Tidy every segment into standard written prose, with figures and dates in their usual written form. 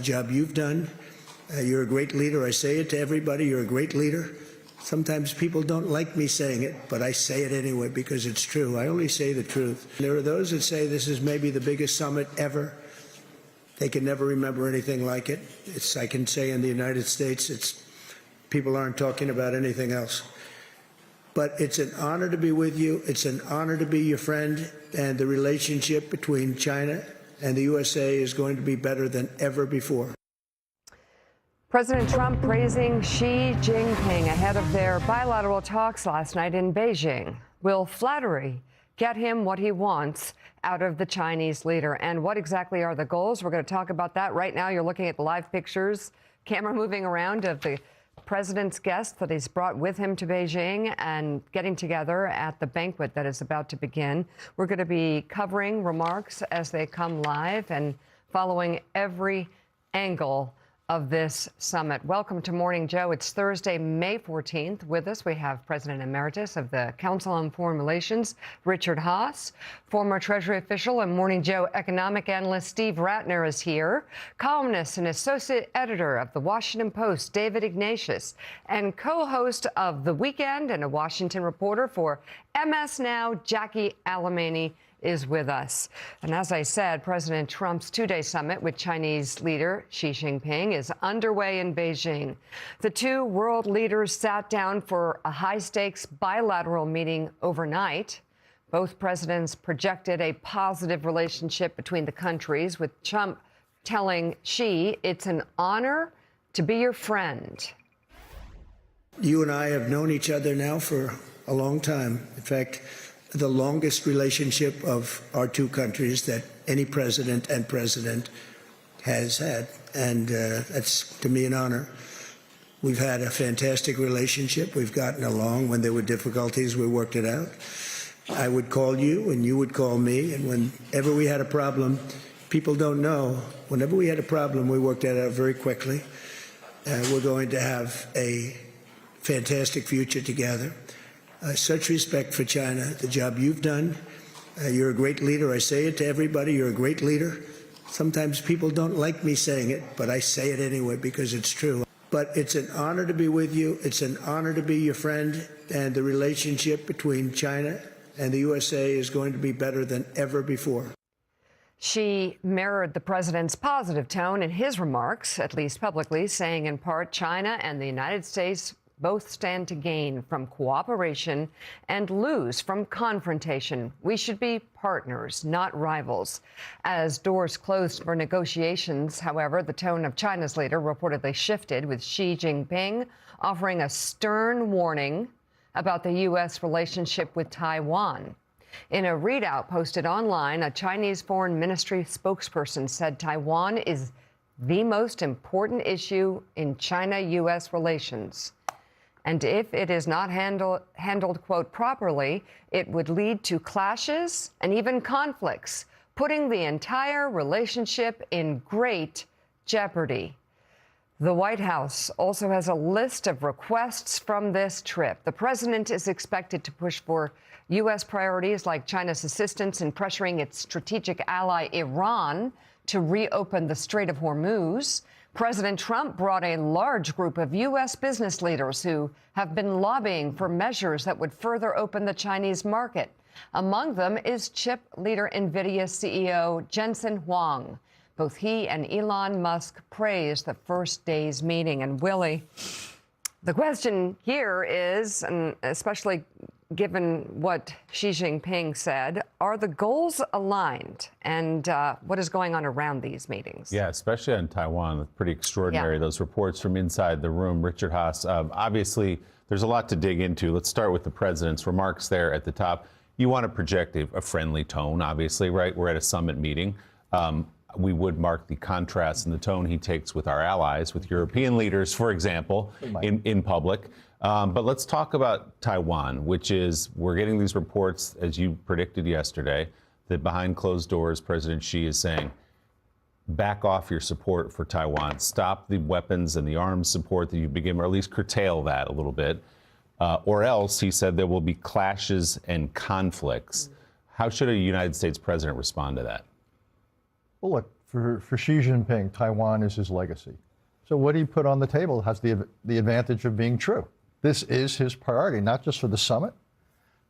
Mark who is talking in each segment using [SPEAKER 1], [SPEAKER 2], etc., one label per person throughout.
[SPEAKER 1] job you've done. You're a great leader. I say it to everybody. You're a great leader. Sometimes people don't like me saying it, but I say it anyway because it's true. I only say the truth. There are those that say this is maybe the biggest summit ever. They can never remember anything like it. I can say in the United States, people aren't talking about anything else. But it's an honor to be with you. It's an honor to be your friend. And the relationship between China and the USA is going to be better than ever before.
[SPEAKER 2] President Trump praising Xi Jinping ahead of their bilateral talks last night in Beijing. Will flattery get him what he wants out of the Chinese leader? And what exactly are the goals? We're going to talk about that right now. You're looking at the live pictures, camera moving around of the president's guests that he's brought with him to Beijing and getting together at the banquet that is about to begin. We're going to be covering remarks as they come live and following every angle of this summit. Welcome to Morning Joe. It's Thursday, May 14th. With us, we have President Emeritus of the Council on Foreign Relations, Richard Haass. Former Treasury official and Morning Joe economic analyst Steve Ratner is here. Columnist and associate editor of The Washington Post, David Ignatius. And co-host of The Weekend and a Washington reporter for MSNOW, Jackie Alemany, is with us. And as I said, President Trump's two-day summit with Chinese leader Xi Jinping is underway in Beijing. The two world leaders sat down for a high-stakes bilateral meeting overnight. Both presidents projected a positive relationship between the countries, with Trump telling Xi it's an honor to be your friend.
[SPEAKER 1] You and I have known each other now for a long time. In fact, the longest relationship of our two countries that any president has had. And that's, to me, an honor. We've had a fantastic relationship. We've gotten along. When there were difficulties, we worked it out. I would call you and you would call me. And whenever we had a problem, people don't know, whenever we had a problem, we worked that out very quickly. We're going to have a fantastic future together. Such respect for China, the job you've done. You're a great leader. I say it to everybody. You're a great leader. Sometimes people don't like me saying it, but I say it anyway because it's true. But it's an honor to be with you. It's an honor to be your friend. And the relationship between China and the USA is going to be better than ever before.
[SPEAKER 2] Xi mirrored the president's positive tone in his remarks, at least publicly, saying in part China and the United States both stand to gain from cooperation and lose from confrontation. We should be partners, not rivals. As doors closed for negotiations, however, the tone of China's leader reportedly shifted, with Xi Jinping offering a stern warning about the U.S. relationship with Taiwan. In a readout posted online, a Chinese Foreign Ministry spokesperson said Taiwan is the most important issue in China-U.S. relations. And if it is not handled, quote, properly, it would lead to clashes and even conflicts, putting the entire relationship in great jeopardy. The White House also has a list of requests from this trip. The president is expected to push for U.S. priorities like China's assistance in pressuring its strategic ally Iran to reopen the Strait of Hormuz. President Trump brought a large group of U.S. business leaders who have been lobbying for measures that would further open the Chinese market. Among them is chip leader NVIDIA CEO Jensen Huang. Both he and Elon Musk praised the first day's meeting. And Willie, the question here is, and especially given what Xi Jinping said, are the goals aligned? And what is going on around these meetings?
[SPEAKER 3] Yeah, especially on Taiwan, pretty extraordinary. Yeah. Those reports from inside the room. Richard Haass, obviously, there's a lot to dig into. Let's start with the president's remarks there at the top. You want to project a friendly tone, obviously, right? We're at a summit meeting. We would mark the contrast in the tone he takes with our allies, with European leaders, for example, in public. But let's talk about Taiwan, which is, we're getting these reports, as you predicted yesterday, that behind closed doors, President Xi is saying, back off your support for Taiwan. Stop the weapons and the arms support that you begin, or at least curtail that a little bit. Or else, he said, there will be clashes and conflicts. How should a United States president respond to that?
[SPEAKER 4] Well, look, For Xi Jinping, Taiwan is his legacy. So what he put on the table has the advantage of being true. This is his priority, not just for the summit,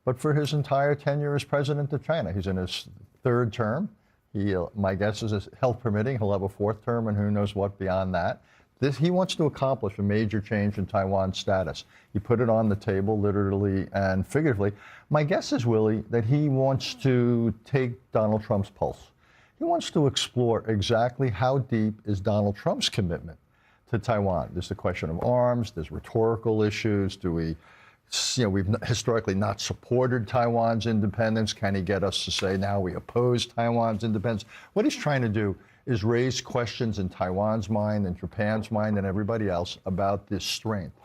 [SPEAKER 4] but for his entire tenure as president of China. He's in his third term. My guess is, health permitting, he'll have a fourth term, and who knows what beyond that. He wants to accomplish a major change in Taiwan's status. He put it on the table, literally and figuratively. My guess is, Willie, that he wants to take Donald Trump's pulse. He wants to explore exactly how deep is Donald Trump's commitment to Taiwan. There's the question of arms, there's rhetorical issues. We've historically not supported Taiwan's independence. Can he get us to say now we oppose Taiwan's independence? What he's trying to do is raise questions in Taiwan's mind and Japan's mind and everybody else about the strength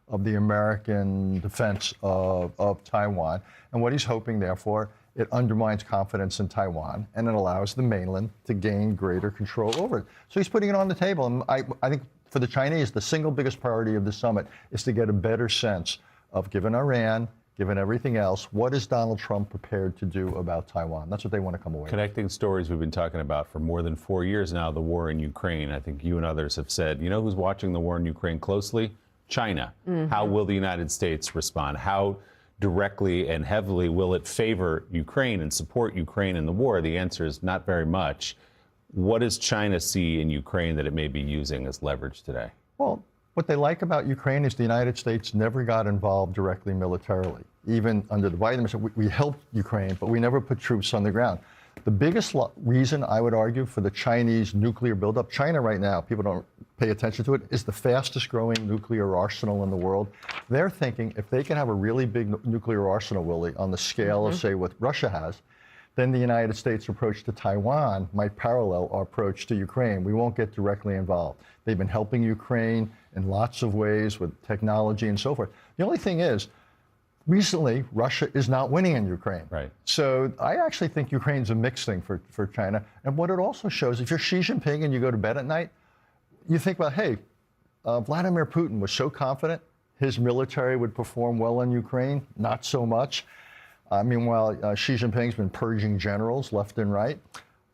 [SPEAKER 4] of the American defense of Taiwan. And what he's hoping, therefore, it undermines confidence in Taiwan, and it allows the mainland to gain greater control over it. So he's putting it on the table. And I think for the Chinese, the single biggest priority of the summit is to get a better sense of, given Iran, given everything else, what is Donald Trump prepared to do about Taiwan? That's what they want to come away with.
[SPEAKER 3] Connecting stories we've been talking about for more than 4 years now, the war in Ukraine. I think you and others have said, you know who's watching the war in Ukraine closely? China. Mm-hmm. How will the United States respond? How directly and heavily will it favor Ukraine and support Ukraine in the war? The answer is not very much. What does China see in Ukraine that it may be using as leverage today?
[SPEAKER 4] Well, what they like about Ukraine is the United States never got involved directly militarily. Even under the Biden administration, we helped Ukraine, but we never put troops on the ground. The biggest reason, I would argue, for the Chinese nuclear buildup, China right now, people don't pay attention to it, is the fastest growing nuclear arsenal in the world. They're thinking if they can have a really big nuclear arsenal, Willie, on the scale of, say, what Russia has, then the United States' approach to Taiwan might parallel our approach to Ukraine. We won't get directly involved. They've been helping Ukraine in lots of ways with technology and so forth. The only thing is, recently, Russia is not winning in Ukraine.
[SPEAKER 3] Right.
[SPEAKER 4] So I actually think Ukraine's a mixed thing for China. And what it also shows, if you're Xi Jinping and you go to bed at night, you think about, hey, Vladimir Putin was so confident his military would perform well in Ukraine, not so much. Meanwhile, Xi Jinping's been purging generals left and right.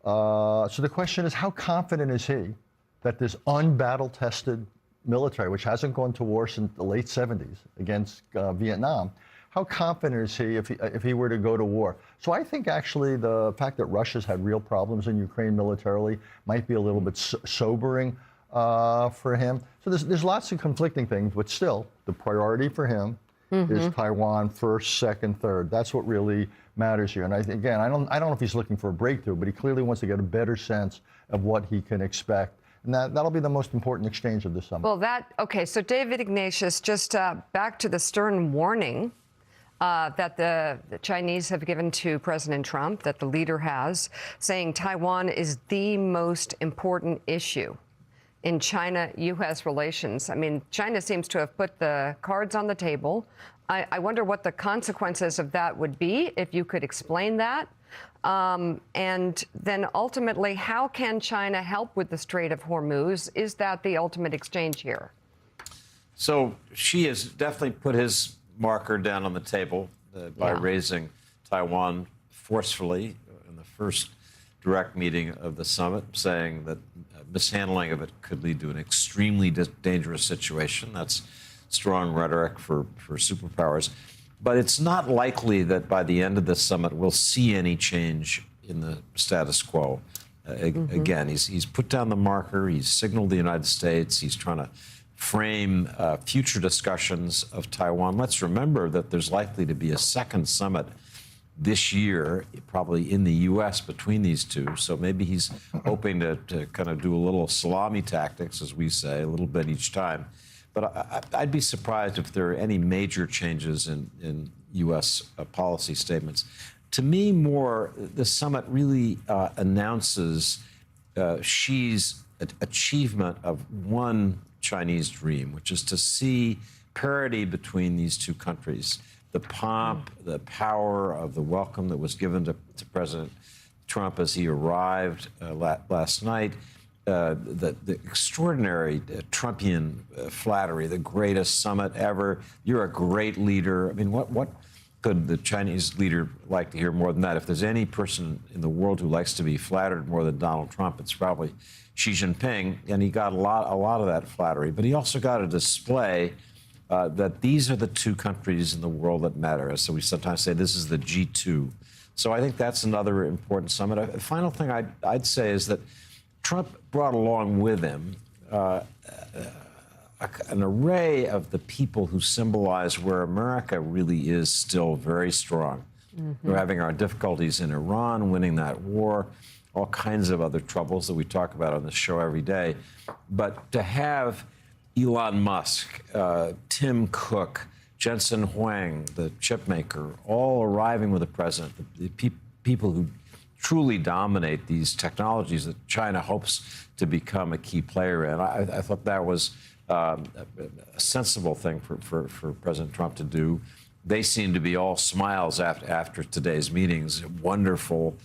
[SPEAKER 4] So the question is, how confident is he that this unbattle-tested military, which hasn't gone to war since the late 70s against Vietnam, how confident is he if he were to go to war? So I think actually the fact that Russia's had real problems in Ukraine militarily might be a little bit sobering for him. So there's lots of conflicting things, but still the priority for him is Taiwan first, second, third. That's what really matters here. And I don't know if he's looking for a breakthrough, but he clearly wants to get a better sense of what he can expect. And that'll be the most important exchange of this summit.
[SPEAKER 2] Well, okay, so David Ignatius, just back to the stern warning that the Chinese have given to President Trump, that the leader has, saying Taiwan is the most important issue in China-U.S. relations. I mean, China seems to have put the cards on the table. I wonder what the consequences of that would be, if you could explain that. And then ultimately, how can China help with the Strait of Hormuz? Is that the ultimate exchange here?
[SPEAKER 5] So Xi has definitely put his marker down on the table by raising Taiwan forcefully in the first direct meeting of the summit, saying that mishandling of it could lead to an extremely dangerous situation. That's strong rhetoric for superpowers. But it's not likely that by the end of this summit we'll see any change in the status quo. Again, he's put down the marker. He's signaled the United States. He's trying to frame future discussions of Taiwan. Let's remember that there's likely to be a second summit this year, probably in the U.S. between these two. So maybe he's hoping to kind of do a little salami tactics, as we say, a little bit each time. But I'd be surprised if there are any major changes in U.S. Policy statements. To me, the summit really announces Xi's achievement of one Chinese dream, which is to see parity between these two countries. The pomp, the power of the welcome that was given to President Trump as he arrived last night, the extraordinary Trumpian flattery, the greatest summit ever. You're a great leader. I mean, what could the Chinese leader like to hear more than that? If there's any person in the world who likes to be flattered more than Donald Trump, it's probably Xi Jinping, and he got a lot of that flattery. But he also got a display that these are the two countries in the world that matter. So we sometimes say this is the G2. So I think that's another important summit. A final thing I'd say is that Trump brought along with him an array of the people who symbolize where America really is still very strong. We're having our difficulties in Iran, winning that war, all kinds of other troubles that we talk about on this show every day. But to have Elon Musk, Tim Cook, Jensen Huang, the chip maker, all arriving with the president, the people who truly dominate these technologies that China hopes to become a key player in. I thought that was a sensible thing for President Trump to do. They seem to be all smiles after today's meetings, wonderful,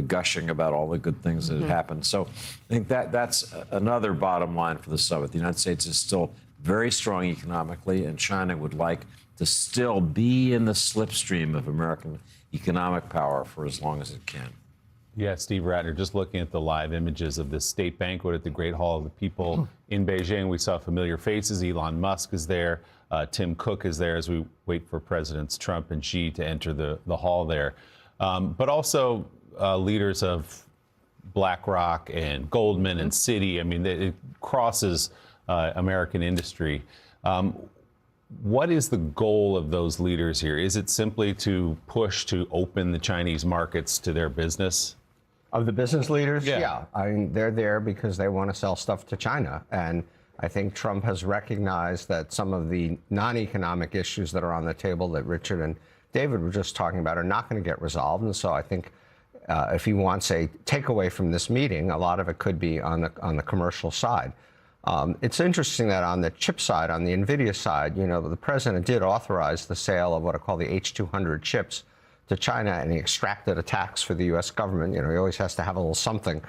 [SPEAKER 5] gushing about all the good things that had happened. So I think that's another bottom line for the summit. The United States is still very strong economically, and China would like to still be in the slipstream of American economic power for as long as it can.
[SPEAKER 3] Yeah, Steve Ratner, just looking at the live images of this state banquet at the Great Hall of the People in Beijing, we saw familiar faces. Elon Musk is there. Tim Cook is there as we wait for Presidents Trump and Xi to enter the hall there. But also leaders of BlackRock and Goldman and Citi. I mean, it crosses American industry. What is the goal of those leaders here? Is it simply to push to open the Chinese markets to their business?
[SPEAKER 6] Of the business leaders?
[SPEAKER 3] Yeah.
[SPEAKER 6] I mean, they're there because they want to sell stuff to China. And I think Trump has recognized that some of the non-economic issues that are on the table that Richard and David were just talking about are not going to get resolved. And so I think if he wants a takeaway from this meeting, a lot of it could be on the commercial side. It's interesting that on the chip side, on the NVIDIA side, you know, the president did authorize the sale of what are called the H200 chips to China, and he extracted a tax for the U.S. government. You know, he always has to have a little something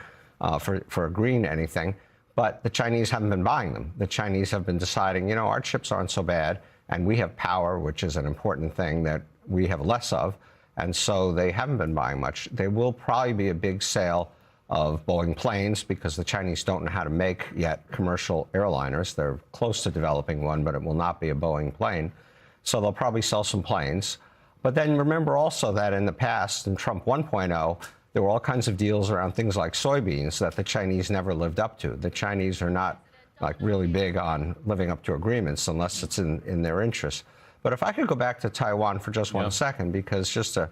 [SPEAKER 6] for agreeing to anything. But the Chinese haven't been buying them. The Chinese have been deciding, you know, our chips aren't so bad, and we have power, which is an important thing that we have less of. And so they haven't been buying much. There will probably be a big sale of Boeing planes because the Chinese don't know how to make yet commercial airliners. They're close to developing one, but it will not be a Boeing plane. So they'll probably sell some planes. But then remember also that in the past, in Trump 1.0, there were all kinds of deals around things like soybeans that the Chinese never lived up to. The Chinese are not like really big on living up to agreements unless it's in their interest. But if I could go back to Taiwan for just one second, because just to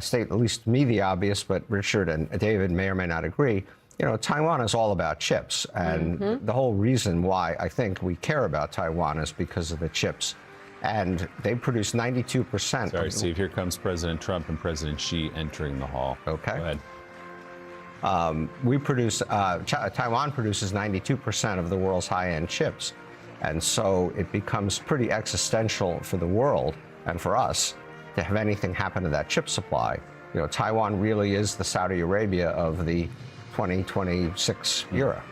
[SPEAKER 6] state at least me the obvious, but Richard and David may or may not agree, you know, Taiwan is all about chips. And the whole reason why I think we care about Taiwan is because of the chips. And they produce 92%.
[SPEAKER 3] Sorry, Steve, here comes President Trump and President Xi entering the hall.
[SPEAKER 6] Okay.
[SPEAKER 3] Go ahead.
[SPEAKER 6] Taiwan produces 92% of the world's high-end chips. And so it becomes pretty existential for the world and for us to have anything happen to that chip supply. You know, Taiwan really is the Saudi Arabia of the 2026 era.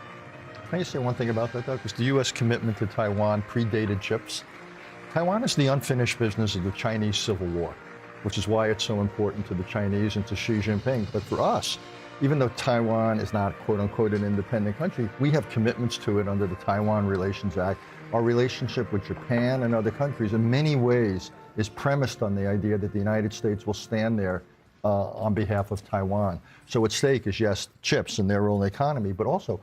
[SPEAKER 4] Can I just say one thing about that, though? Because the U.S. commitment to Taiwan predated chips. Taiwan is the unfinished business of the Chinese Civil War, which is why it's so important to the Chinese and to Xi Jinping. But for us, even though Taiwan is not, quote unquote, an independent country, we have commitments to it under the Taiwan Relations Act. Our relationship with Japan and other countries in many ways is premised on the idea that the United States will stand there on behalf of Taiwan. So at stake is, yes, chips and their own economy, but also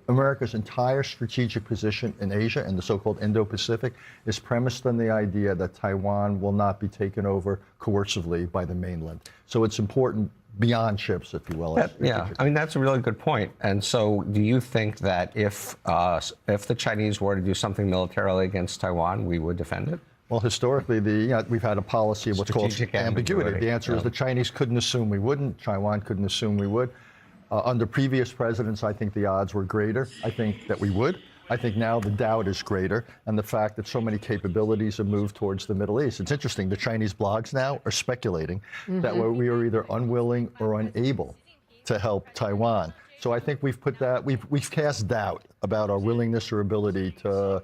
[SPEAKER 4] America's entire strategic position in Asia and the so-called Indo-Pacific is premised on the idea that Taiwan will not be taken over coercively by the mainland. So it's important beyond chips, if you will.
[SPEAKER 6] Yeah, I mean, that's a really good point. And so do you think that if the Chinese were to do something militarily against Taiwan, we would defend it?
[SPEAKER 4] Well, historically, we've had a policy of what's called ambiguity. The answer is the Chinese couldn't assume we wouldn't. Taiwan couldn't assume we would. Under previous presidents, I think the odds were greater. I think that we would. I think now the doubt is greater, and the fact that so many capabilities have moved towards the Middle East. It's interesting. The Chinese blogs now are speculating that we are either unwilling or unable to help Taiwan. So I think we've cast doubt about our willingness or ability to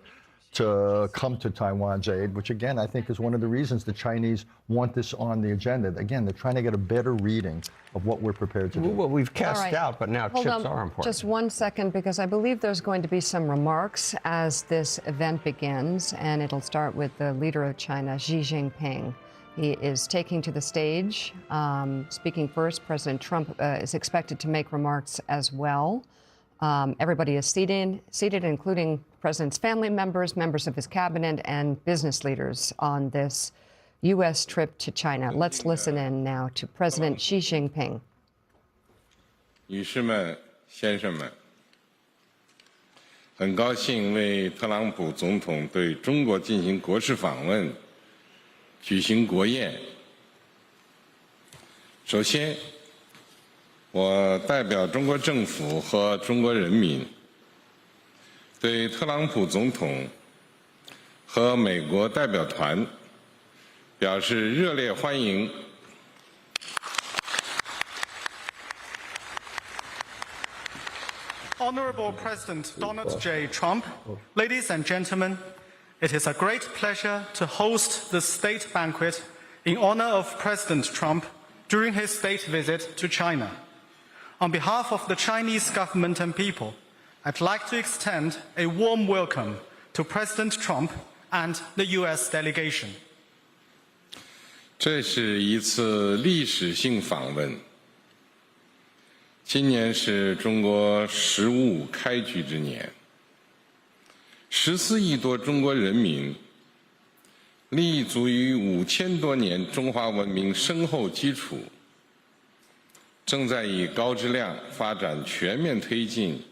[SPEAKER 4] to come to Taiwan's aid, which again, I think is one of the reasons the Chinese want this on the agenda. Again, they're trying to get a better reading of what we're prepared to do.
[SPEAKER 6] Well, we've cast
[SPEAKER 2] All right.
[SPEAKER 6] doubt, but now
[SPEAKER 2] Hold
[SPEAKER 6] chips
[SPEAKER 2] on
[SPEAKER 6] are important.
[SPEAKER 2] just 1 second, because I believe there's going to be some remarks as this event begins, and it'll start with the leader of China, Xi Jinping. He is taking to the stage. Speaking first, President Trump is expected to make remarks as well. Everybody is seated, including the president's family members, members of his cabinet, and business leaders on this U.S. trip to China. Let's listen in now to President Xi Jinping.
[SPEAKER 7] 女士们、先生们，很高兴为特朗普总统对中国进行国事访问举行国宴。首先，我代表中国政府和中国人民，对特朗普总统和美国代表团表示热烈欢迎。
[SPEAKER 8] Honorable President Donald J. Trump, ladies and gentlemen, it is a great pleasure to host the state banquet in honor of President Trump during his state visit to China. On behalf of the Chinese government and people, I'd like to extend a warm welcome to President Trump and the U.S. delegation.
[SPEAKER 7] 这是一次历史性访问。 今年是中国“十五”开局之年，14亿多中国人民立足于5000多年中华文明深厚基础，正在以高质量发展全面推进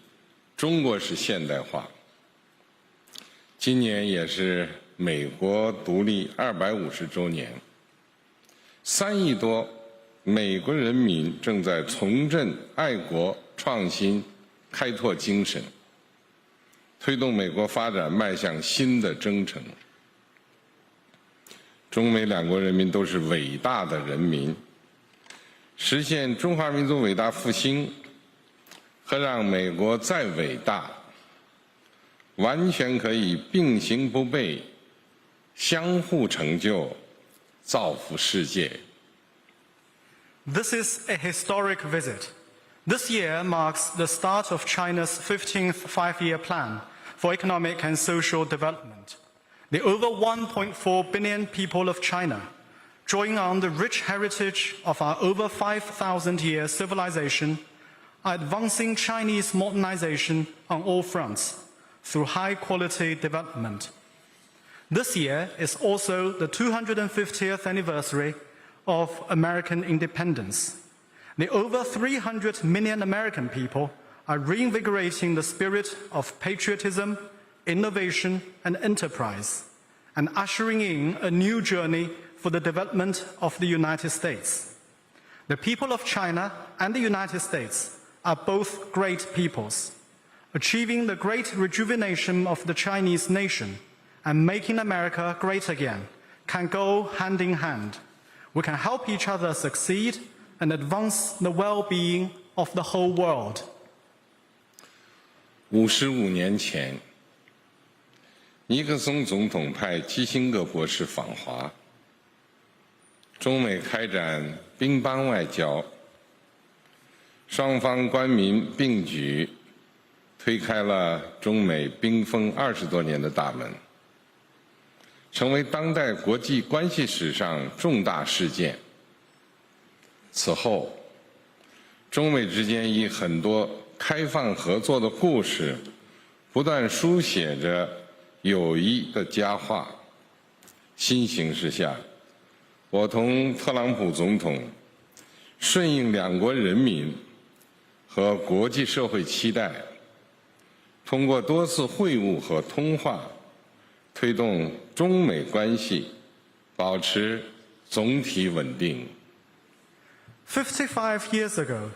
[SPEAKER 7] 中国式现代化。今年也是美国独立250周年，3亿多。 美国人民正在重振爱国、创新、开拓精神，推动美国发展迈向新的征程。中美两国人民都是伟大的人民，实现中华民族伟大复兴和让美国再伟大，完全可以并行不悖，相互成就，造福世界。
[SPEAKER 8] This is a historic visit. This year marks the start of China's 15th five-year plan for economic and social development. The over 1.4 billion people of China, drawing on the rich heritage of our over 5,000-year civilization, are advancing Chinese modernization on all fronts through high-quality development. This year is also the 250th anniversary of American independence. The over 300 million American people are reinvigorating the spirit of patriotism, innovation, and enterprise, and ushering in a new journey for the development of the United States. The people of China and the United States are both great peoples. Achieving the great rejuvenation of the Chinese nation and making America great again can go hand in hand. We can help each other succeed and advance the well-being of the whole world.
[SPEAKER 7] 55年前，尼克松总统派基辛格博士访华，中美开展乒乓外交，双方官民并举，推开了中美冰封20多年的大门。 成为当代国际关系史上重大事件。此后，中美之间以很多开放合作的故事，不断书写着友谊的佳话。新形势下，我同特朗普总统顺应两国人民和国际社会期待，通过多次会晤和通话。 推动中美关系保持总体稳定。
[SPEAKER 8] 55 years ago,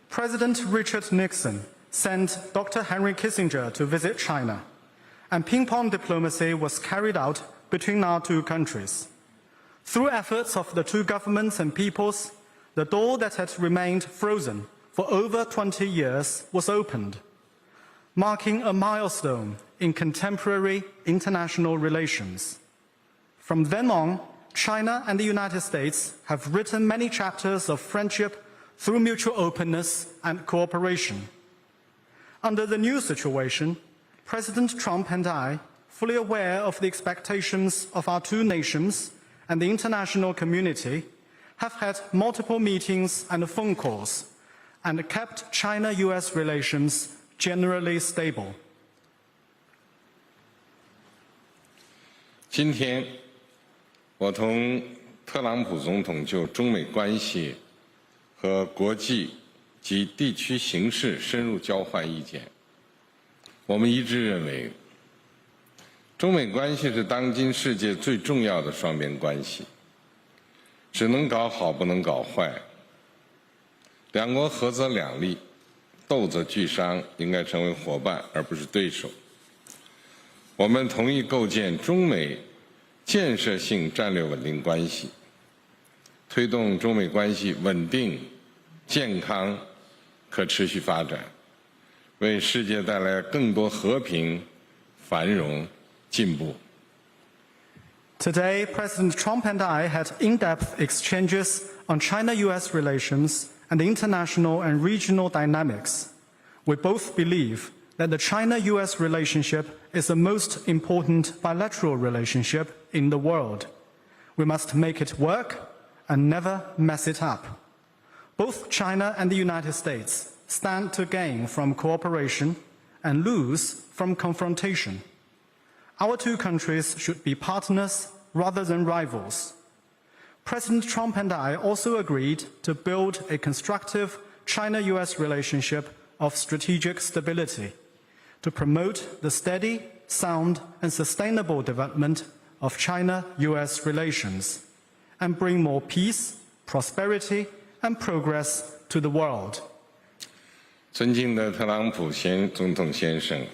[SPEAKER 8] President Richard Nixon sent Dr. Henry Kissinger to visit China, and ping-pong diplomacy was carried out between our two countries. Through efforts of the two governments and peoples, the door that had remained frozen for over 20 years was opened. marking a milestone in contemporary international relations. From then on, China and the United States have written many chapters of friendship through mutual openness and cooperation. Under the new situation, President Trump and I, fully aware of the expectations of our two nations and the international community, have had multiple meetings and phone calls and kept China-US relations generally stable.
[SPEAKER 7] 今天，我同特朗普总统就中美关系和国际及地区形势深入交换意见。我们一致认为，中美关系是当今世界最重要的双边关系，只能搞好，不能搞坏。两国合则两利，斗则俱伤，应该成为伙伴而不是对手。我们同意构建中美建设性战略稳定关系，推动中美关系稳定、健康、可持续发展，为世界带来更多和平、繁荣、进步。
[SPEAKER 8] Today, President Trump and I had in-depth exchanges on China-US relations and international and regional dynamics. We both believe that the China-US relationship is the most important bilateral relationship in the world. We must make it work and never mess it up. Both China and the United States stand to gain from cooperation and lose from confrontation. Our two countries should be partners rather than rivals. President Trump and I also agreed to build a constructive China-US relationship of strategic stability to promote the steady, sound, and sustainable development of China-US relations and bring more peace, prosperity, and progress to the world.
[SPEAKER 7] 尊敬的特朗普总统先生、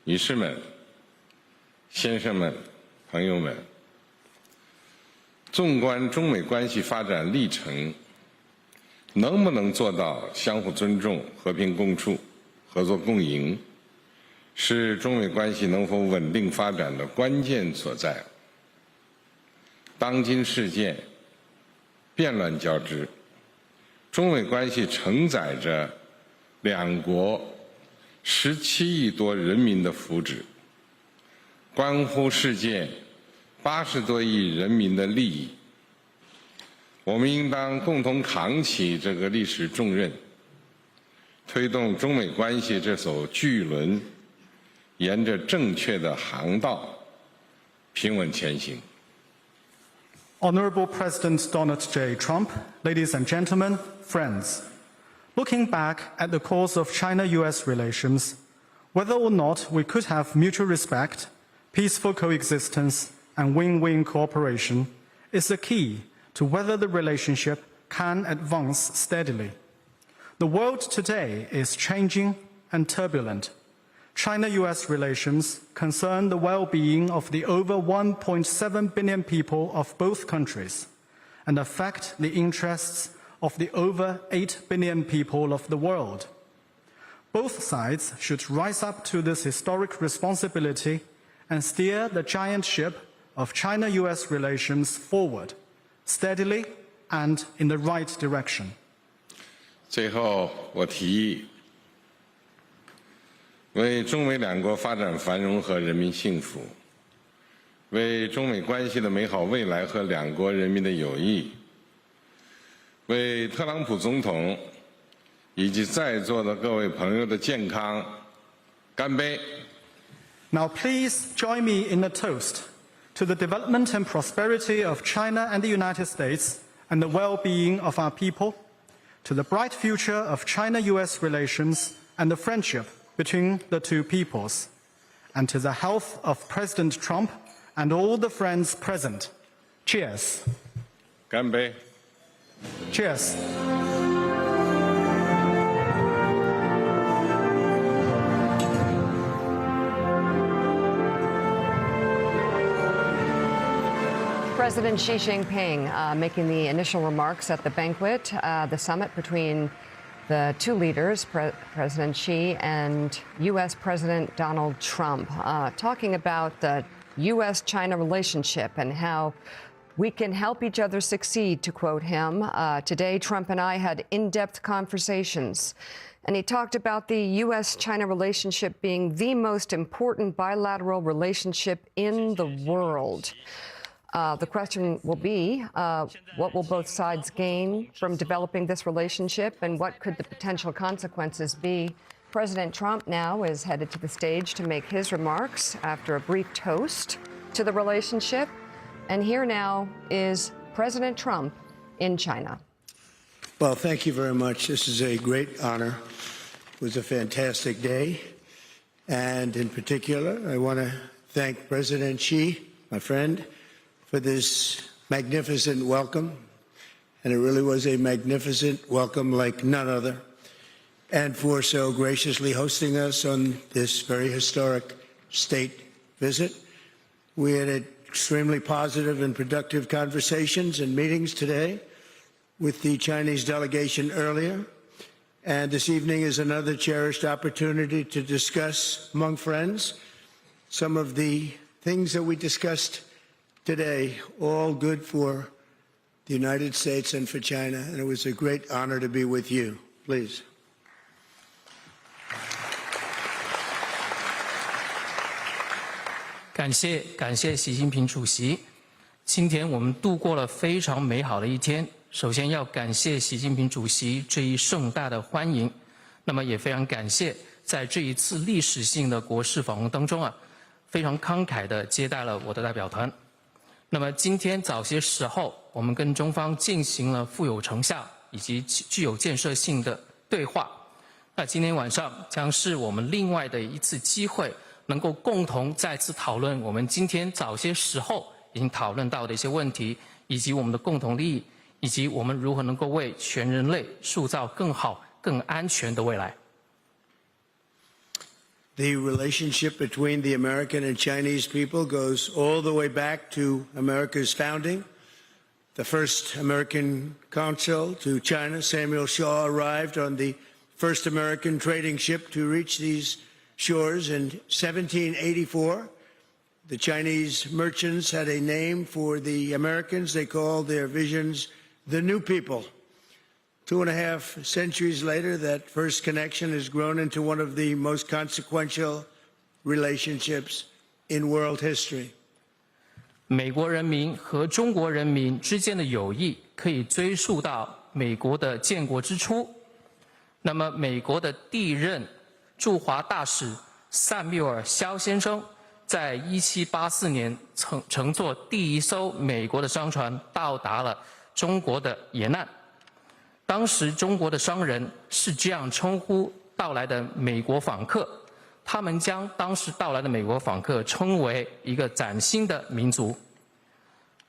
[SPEAKER 7] 女士们、先生们、朋友们，纵观中美关系发展历程，能不能做到相互尊重、和平共处、合作共赢，是中美关系能否稳定发展的关键所在。当今世界变乱交织，中美关系承载着两国17亿多人民的福祉，关乎世界80多亿人民的利益。我们应当共同扛起这个历史重任，推动中美关系这艘巨轮沿着正确的航道平稳前行。
[SPEAKER 8] Honorable President Donald J. Trump, ladies and gentlemen, friends, looking back at the course of China-US relations, whether or not we could have mutual respect, peaceful coexistence, and win-win cooperation is the key to whether the relationship can advance steadily. The world today is changing and turbulent. China-US relations concern the well-being of the over 1.7 billion people of both countries and affect the interests of the over 8 billion people of the world. Both sides should rise up to this historic responsibility and steer the giant ship of China-US relations forward, steadily and in the right direction.
[SPEAKER 7] 最后，我提议为中美两国发展繁荣和人民幸福，为中美关系的美好未来和两国人民的友谊，为特朗普总统以及在座的各位朋友的健康干杯！
[SPEAKER 8] Now please join me in a toast to the development and prosperity of China and the United States and the well-being of our people, to the bright future of China-US relations and the friendship between the two peoples, and to the health of President Trump and all the friends present. Cheers.
[SPEAKER 7] 干杯！
[SPEAKER 8] Cheers.
[SPEAKER 2] President Xi Jinping making the initial remarks at the banquet, the summit between the two leaders, President Xi and U.S. President Donald Trump, talking about the U.S.-China relationship and how we can help each other succeed, to quote him. Today, Trump and I had in-depth conversations, and he talked about the U.S.-China relationship being the most important bilateral relationship in the world. The question will be, what will both sides gain from developing this relationship, and what could the potential consequences be? President Trump now is headed to the stage to make his remarks after a brief toast to the relationship. And here now is President Trump in China.
[SPEAKER 1] Well, thank you very much. This is a great honor. It was a fantastic day. And in particular, I want to thank President Xi, my friend, for this magnificent welcome. And it really was a magnificent welcome like none other. And for so graciously hosting us on this very historic state visit. We had extremely positive and productive conversations and meetings today with the Chinese delegation earlier. And this evening is another cherished opportunity to discuss among friends some of the things that we discussed today, all good for the United States and for China. And it was a great honor to be with you. Please.
[SPEAKER 9] 感谢习近平主席。今天我们度过了非常美好的一天。首先要感谢习近平主席这一盛大的欢迎，那么也非常感谢在这一次历史性的国事访问当中非常慷慨地接待了我的代表团。那么今天早些时候，我们跟中方进行了富有成效以及具有建设性的对话。那今天晚上将是我们另外的一次机会，能够共同再次讨论我们今天早些时候已经讨论到的一些问题，以及我们的共同利益，以及我们如何能够为全人类塑造更好、更安全的未来。
[SPEAKER 1] The relationship between the American and Chinese people goes all the way back to America's founding. The first American consul to China, Samuel Shaw, arrived on the first American trading ship to reach these shores in 1784. The Chinese merchants had a name for the Americans. They called their visions the New People. 2.5 centuries later, that first connection has grown into one of the most consequential relationships in world history.
[SPEAKER 9] 美国人民和中国人民之间的友谊可以追溯到美国的建国之初。那么，美国的第一任驻华大使萨缪尔·肖先生在1784年乘坐第一艘美国的商船到达了中国的沿岸。当时中国的商人是这样称呼到来的美国访客，他们将当时到来的美国访客称为一个崭新的民族。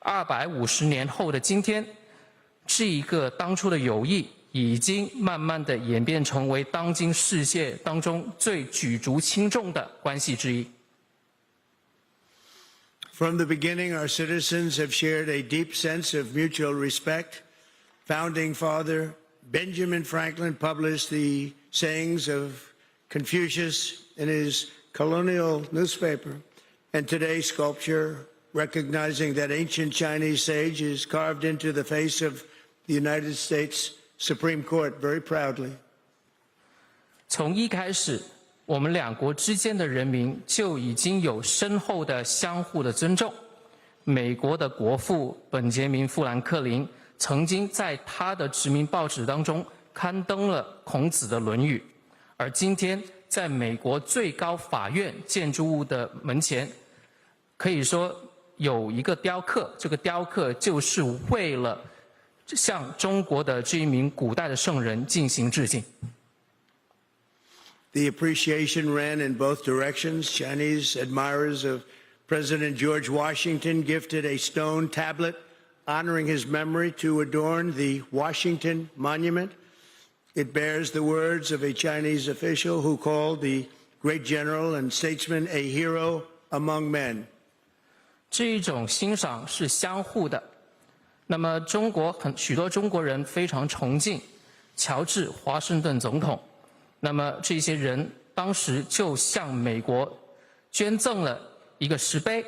[SPEAKER 9] 250年后的今天，这一个当初的友谊已经慢慢的演变成为当今世界当中最举足轻重的关系之一。
[SPEAKER 1] From the beginning, our citizens have shared a deep sense of mutual respect. Founding Father Benjamin Franklin published the sayings of Confucius in his colonial newspaper, and today's sculpture, recognizing that ancient Chinese sage, is carved into the face of the United States Supreme Court very proudly.
[SPEAKER 9] 从一开始，我们两国之间的人民就已经有深厚的相互的尊重。美国的国父本杰明·富兰克林曾经在他的殖民报纸当中刊登了孔子的《论语》，而今天在美国最高法院建筑物的门前，可以说有一个雕刻，这个雕刻就是为了向中国的这一名古代的圣人进行致敬。
[SPEAKER 1] The appreciation ran in both directions. Chinese admirers of President George Washington gifted a stone tablet honoring his memory to adorn the Washington Monument. It bears the words of a Chinese official who called the great general and statesman a hero among men.
[SPEAKER 9] 这一种欣赏是相互的。那么，许多中国人非常崇敬乔治·华盛顿总统。那么这些人当时就向美国捐赠了一个石碑，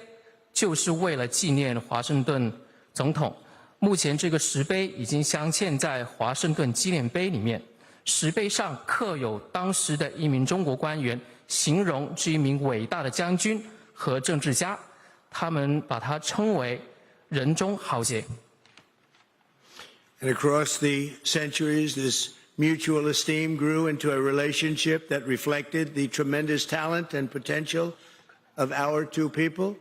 [SPEAKER 9] 就是为了纪念华盛顿总统。目前这个石碑已经镶嵌在华盛顿纪念碑里面，石碑上刻有当时的一名中国官员形容这一名伟大的将军和政治家，他们把他称为人中豪杰。
[SPEAKER 1] And across the centuries, this mutual esteem grew into a relationship that reflected the tremendous talent and potential of our two people.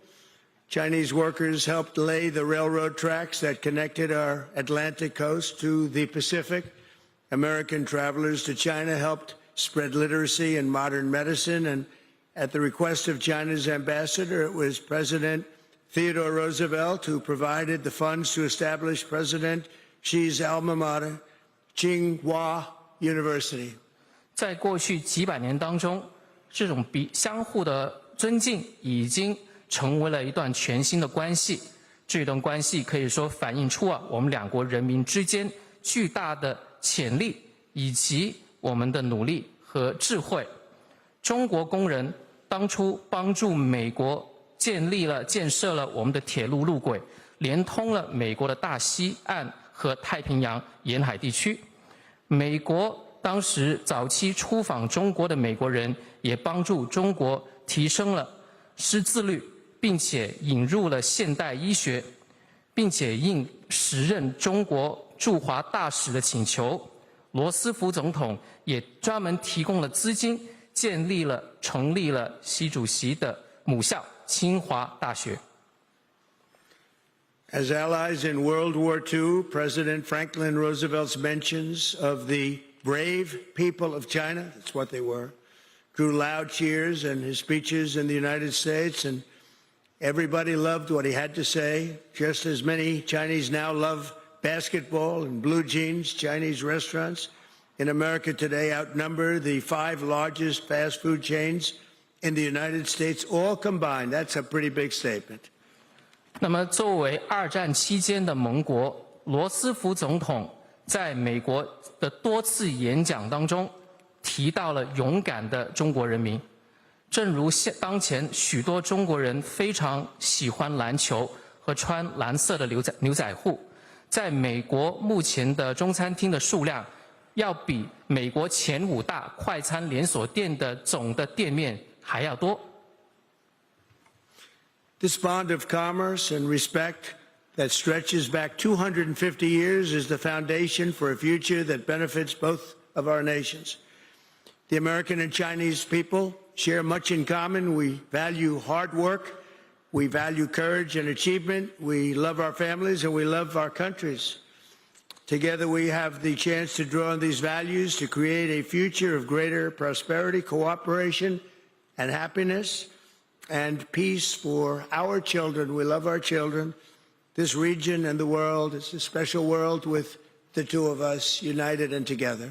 [SPEAKER 1] Chinese workers helped lay the railroad tracks that connected our Atlantic coast to the Pacific. American travelers to China helped spread literacy and modern medicine. And at the request of China's ambassador, it was President Theodore Roosevelt who provided the funds to establish President Xi's alma mater, Tsinghua University.
[SPEAKER 9] 在过去几百年当中，这种相互的尊敬已经成为了一段全新的关系。这段关系可以说反映出我们两国人民之间巨大的潜力以及我们的努力和智慧。中国工人当初帮助美国建设了我们的铁路路轨，连通了美国的大西岸和太平洋沿海地区。美国当时早期出访中国的美国人也帮助中国提升了识字率，并且引入了现代医学，并且应时任中国驻华大使的请求，罗斯福总统也专门提供了资金，成立了习主席的母校清华大学。
[SPEAKER 1] As allies in World War II, President Franklin Roosevelt's mentions of the brave people of China, that's what they were, drew loud cheers in his speeches in the United States, and everybody loved what he had to say, just as many Chinese now love basketball and blue jeans. Chinese restaurants in America today outnumber the 5 largest fast food chains in the United States, all combined. That's a pretty big statement.
[SPEAKER 9] 那么，作为二战期间的盟国，罗斯福总统在美国的多次演讲当中提到了勇敢的中国人民。正如当前许多中国人非常喜欢篮球和穿蓝色的牛仔裤，在美国目前的中餐厅的数量要比美国前5大快餐连锁店的总的店面还要多。
[SPEAKER 1] This bond of commerce and respect that stretches back 250 years is the foundation for a future that benefits both of our nations. The American and Chinese people share much in common. We value hard work, we value courage and achievement, we love our families, and we love our countries. Together we have the chance to draw on these values to create a future of greater prosperity, cooperation, and happiness, and peace for our children. We love our children. This region and the world, it's a special world with the two of us united and together.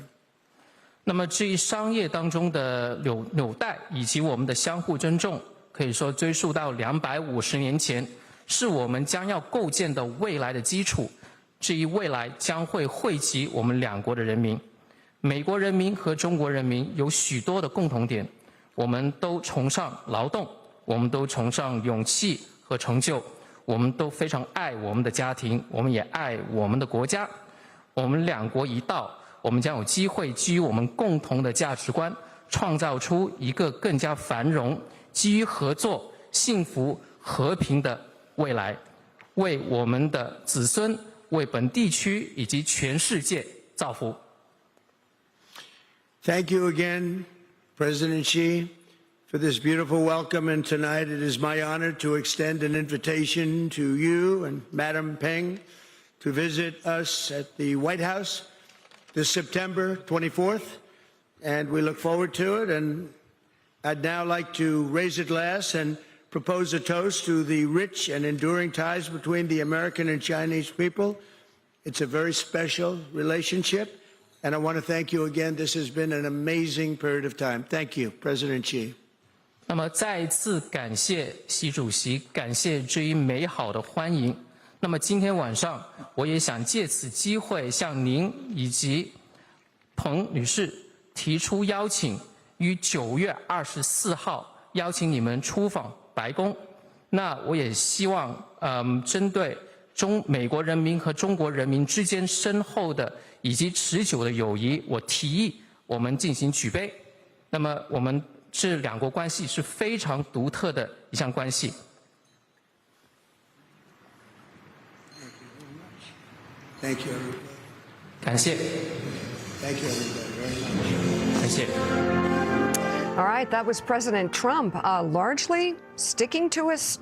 [SPEAKER 9] 那么至于商业当中的纽带以及我们的相互尊重，可以说追溯到250年前，是我们将要构建的未来的基础。至于未来将会惠及我们两国的人民，美国人民和中国人民有许多的共同点，我们都崇尚劳动。我们都崇尚勇气和成就，我们都非常爱我们的家庭，我们也爱我们的国家。我们两国一道，我们将有机会基于我们共同的价值观，创造出一个更加繁荣、基于合作、幸福、和平的未来，为我们的子孙、为本地区以及全世界造福。
[SPEAKER 1] Thank you again, President Xi, for this beautiful welcome, and tonight it is my honor to extend an invitation to you and Madam Peng to visit us at the White House this September 24th, and we look forward to it. And I'd now like to raise a glass and propose a toast to the rich and enduring ties between the American and Chinese people. It's a very special relationship, and I want to thank you again. This has been an amazing period of time. Thank you, President Xi.
[SPEAKER 9] 那么再一次感谢习主席，感谢这一美好的欢迎。那么今天晚上，我也想借此机会向您以及彭女士提出邀请，于9月24号邀请你们出访白宫。那我也希望，针对美国人民和中国人民之间深厚的以及持久的友谊，我提议我们进行举杯。那么我们这两国关系是非常独特的一项关系。
[SPEAKER 1] Thank you, everybody.
[SPEAKER 9] 感谢，
[SPEAKER 1] Thank you, everybody, very much.
[SPEAKER 9] 感谢。
[SPEAKER 2] All right, that was President Trump largely sticking to his